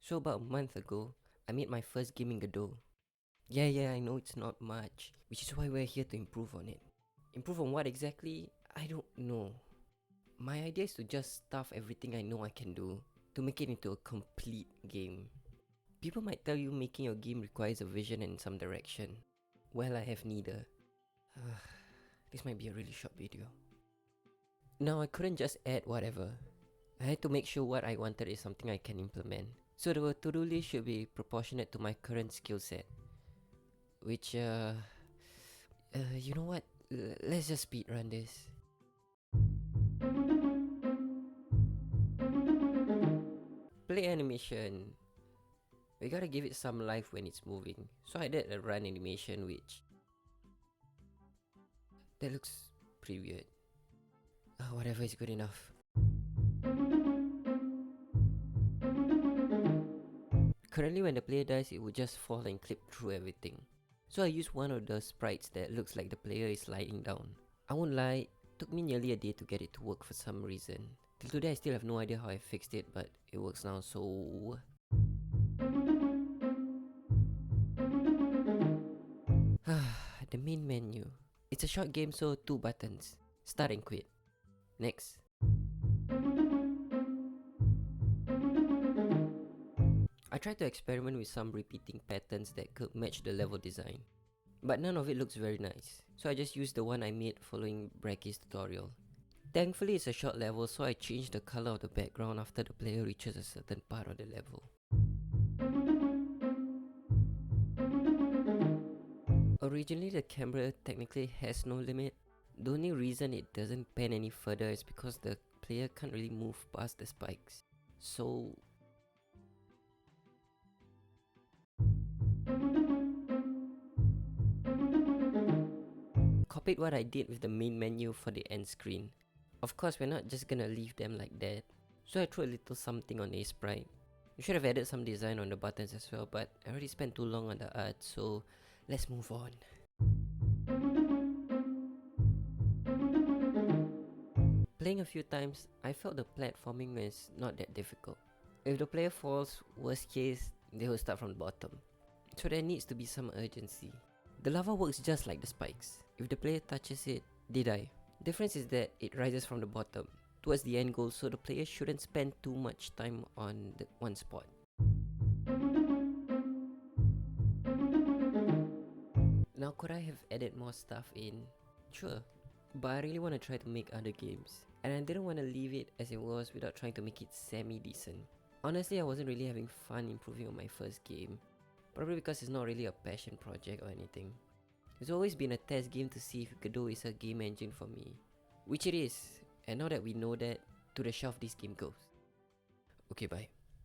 So about a month ago, I made my first game in Godot. Yeah, I know it's not much, which is why we're here to improve on it. Improve on what exactly? I don't know. My idea is to just stuff everything I know I can do to make it into a complete game. People might tell you making your game requires a vision and some direction. Well, I have neither. This might be a really short video. Now, I couldn't just add whatever. I had to make sure what I wanted is something I can implement. So the to-do list should be proportionate to my current skill set. Which, you know what? Let's just speedrun this. Play animation. We gotta give it some life when it's moving. So I did a run animation which... that looks pretty weird. Whatever is good enough. Currently when the player dies, it would just fall and clip through everything. So I used one of the sprites that looks like the player is lying down. I won't lie, it took me nearly a day to get it to work for some reason. Till today I still have no idea how I fixed it, but it works now, so... the main menu. It's a short game, so 2 buttons. Start and quit. Next. I tried to experiment with some repeating patterns that could match the level design, but none of it looks very nice, so I just used the one I made following Bracky's tutorial. Thankfully it's a short level, so I changed the color of the background after the player reaches a certain part of the level. Originally the camera technically has no limit. The only reason it doesn't pan any further is because the player can't really move past the spikes. So... copied what I did with the main menu for the end screen. Of course, we're not just gonna leave them like that, so I threw a little something on a sprite. You should have added some design on the buttons as well, but I already spent too long on the art, so let's move on. Playing a few times, I felt the platforming is not that difficult. If the player falls, worst case, they will start from the bottom. So there needs to be some urgency. The lava works just like the spikes. If the player touches it, they die. Difference is that it rises from the bottom towards the end goal, so the player shouldn't spend too much time on the one spot. Now could I have added more stuff in? Sure, but I really want to try to make other games, and I didn't want to leave it as it was without trying to make it semi-decent. Honestly, I wasn't really having fun improving on my first game, probably because it's not really a passion project or anything. It's always been a test game to see if Godot is a game engine for me, which it is, and now that we know that, to the shelf this game goes. Okay, bye.